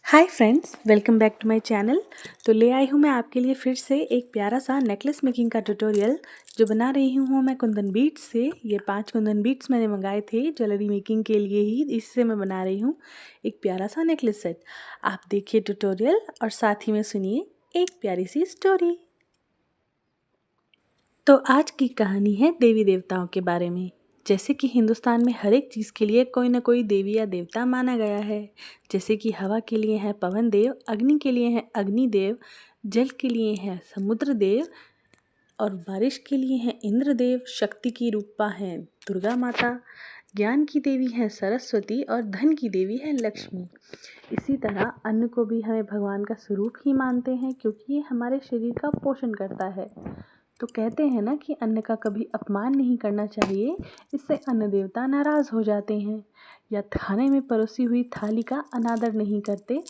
Hi friends, welcome back to my channel. तो ले आई हूँ मैं आपके लिए फिर से एक प्यारा सा नेकलेस मेकिंग का ट्यूटोरियल जो बना रही हूँ मैं कुंदन बीट्स से। ये 5 कुंदन बीट्स मैंने मंगाए थे ज्वेलरी मेकिंग के लिए ही, इससे मैं बना रही हूँ एक प्यारा सा नेकलेस सेट। आप देखिए ट्यूटोरियल और साथ ही में सुनिए एक प्यारी सी स्टोरी। तो आज की कहानी है देवी देवताओं के बारे में। जैसे कि हिंदुस्तान में हर एक चीज़ के लिए कोई ना कोई देवी या देवता माना गया है। जैसे कि हवा के लिए है पवन देव, अग्नि के लिए है अग्नि देव, जल के लिए है समुद्र देव और बारिश के लिए है इंद्र देव, शक्ति की रूपा है दुर्गा माता, ज्ञान की देवी है सरस्वती और धन की देवी है लक्ष्मी। इसी तरह अन्न को भी हमें भगवान का स्वरूप ही मानते हैं क्योंकि ये हमारे शरीर का पोषण करता है। तो कहते हैं ना कि अन्न का कभी अपमान नहीं करना चाहिए, इससे अन्न देवता नाराज़ हो जाते हैं। या खाने में परोसी हुई थाली का अनादर नहीं करते।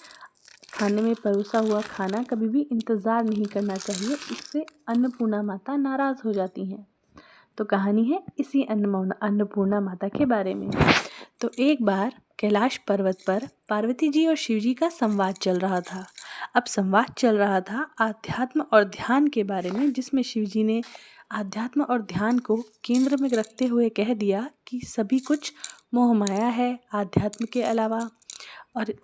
खाने में परोसा हुआ खाना कभी भी इंतज़ार नहीं करना चाहिए, इससे अन्नपूर्णा माता नाराज़ हो जाती हैं। तो कहानी है इसी अन्नपूर्णा माता के बारे में। तो एक बार कैलाश पर्वत पर पार्वती जी और शिव जी का संवाद चल रहा था। अब संवाद चल रहा था आध्यात्म और ध्यान के बारे में, जिसमें शिव जी ने आध्यात्म और ध्यान को केंद्र में रखते हुए कह दिया कि सभी कुछ मोह माया है आध्यात्म के अलावा, और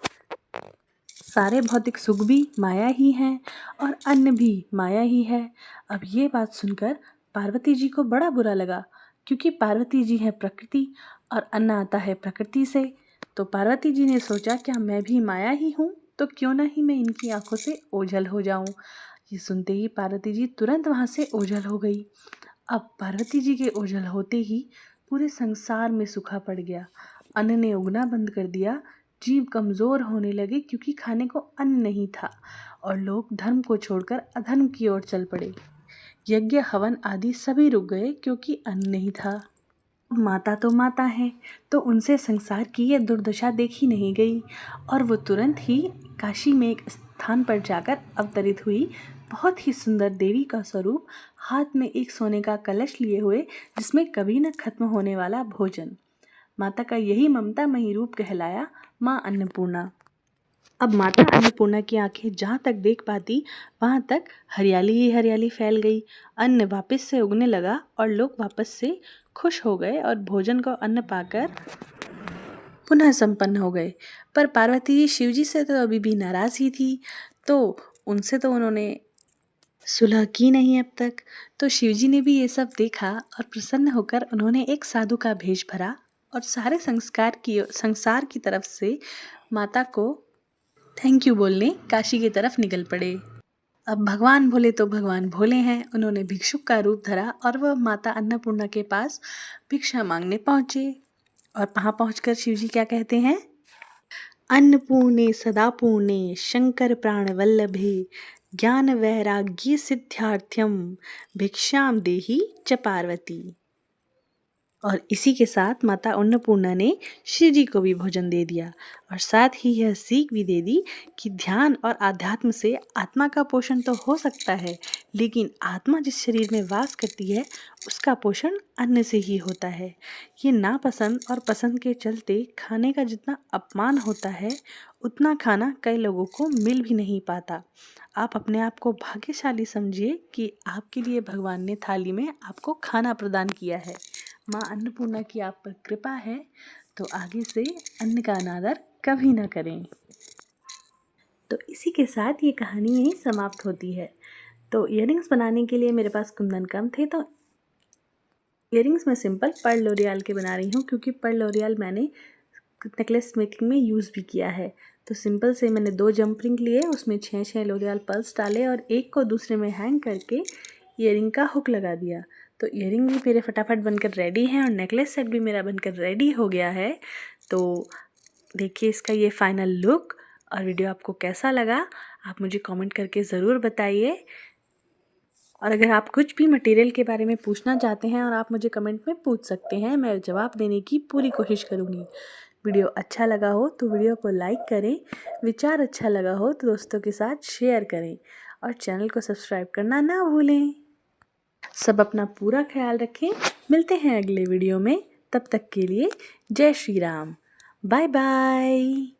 सारे भौतिक सुख भी माया ही हैं और अन्न भी माया ही है। अब ये बात सुनकर पार्वती जी को बड़ा बुरा लगा, क्योंकि पार्वती जी है प्रकृति और अन्न आता है प्रकृति से। तो पार्वती जी ने सोचा क्या मैं भी माया ही हूँ, तो क्यों ना ही मैं इनकी आंखों से ओझल हो जाऊँ। ये सुनते ही पार्वती जी तुरंत वहाँ से ओझल हो गई। अब पार्वती जी के ओझल होते ही पूरे संसार में सूखा पड़ गया। अन्न ने उगना बंद कर दिया, जीव कमज़ोर होने लगे क्योंकि खाने को अन्न नहीं था और लोग धर्म को छोड़कर अधर्म की ओर चल पड़े। यज्ञ हवन आदि सभी रुक गए क्योंकि अन्न नहीं था। माता तो माता है, तो उनसे संसार की यह दुर्दशा देखी नहीं गई और वो तुरंत ही काशी में एक स्थान पर जाकर अवतरित हुई। बहुत ही सुंदर देवी का स्वरूप, हाथ में एक सोने का कलश लिए हुए जिसमें कभी न खत्म होने वाला भोजन। माता का यही ममतामयी रूप कहलाया माँ अन्नपूर्णा। अब माता अन्नपूर्णा की आंखें जहाँ तक देख पाती वहाँ तक हरियाली ही हरियाली फैल गई। अन्न वापस से उगने लगा और लोग वापस से खुश हो गए और भोजन को अन्न पाकर पुनः संपन्न हो गए। पर पार्वती जी शिव जी से तो अभी भी नाराज़ ही थी, तो उनसे तो उन्होंने सुलह की नहीं अब तक। तो शिव जी ने भी ये सब देखा और प्रसन्न होकर उन्होंने एक साधु का भेष भरा और सारे संसार की तरफ से माता को थैंक यू बोलने काशी की तरफ निकल पड़े। अब भगवान भोले तो भगवान भोले हैं, उन्होंने भिक्षुक का रूप धरा और वह माता अन्नपूर्णा के पास भिक्षा मांगने पहुँचे। और वहाँ पहुँचकर शिवजी क्या कहते हैं, अन्नपूर्णे सदापूर्णे शंकर प्राण वल्लभे ज्ञान वैराग्य सिद्धार्थ्यम भिक्षाम देहि च पार्वती। और इसी के साथ माता अन्नपूर्णा ने शिव जी को भी भोजन दे दिया और साथ ही यह सीख भी दे दी कि ध्यान और आध्यात्म से आत्मा का पोषण तो हो सकता है, लेकिन आत्मा जिस शरीर में वास करती है उसका पोषण अन्न से ही होता है। ये नापसंद और पसंद के चलते खाने का जितना अपमान होता है उतना खाना कई लोगों को मिल भी नहीं पाता। आप अपने आप को भाग्यशाली समझिए कि आपके लिए भगवान ने थाली में आपको खाना प्रदान किया है। माँ अन्नपूर्णा की आप पर कृपा है, तो आगे से अन्न का अनादर कभी ना करें। तो इसी के साथ ये कहानी यहीं समाप्त होती है। तो इयररिंग्स बनाने के लिए मेरे पास कुंदन कम थे, तो इयररिंग्स मैं सिंपल पर्ल लोरियल के बना रही हूँ क्योंकि पर्ल लोरियल मैंने नेकलेस मेकिंग में यूज़ भी किया है। तो सिंपल से मैंने 2 जंप रिंग लिए, उसमें 6 लोरियल पर्ल्स डाले और एक को दूसरे में हैंग करके इयररिंग का हुक लगा दिया। तो इयररिंग भी मेरे फटाफट बनकर रेडी है और नेकलेस सेट भी मेरा बनकर रेडी हो गया है। तो देखिए इसका ये फाइनल लुक। और वीडियो आपको कैसा लगा आप मुझे कमेंट करके ज़रूर बताइए। और अगर आप कुछ भी मटेरियल के बारे में पूछना चाहते हैं और आप मुझे कमेंट में पूछ सकते हैं, मैं जवाब देने की पूरी कोशिश करूँगी। वीडियो अच्छा लगा हो तो वीडियो को लाइक करें, विचार अच्छा लगा हो तो दोस्तों के साथ शेयर करें और चैनल को सब्सक्राइब करना ना भूलें। सब अपना पूरा ख्याल रखें। मिलते हैं अगले वीडियो में, तब तक के लिए जय श्री राम। Bye bye.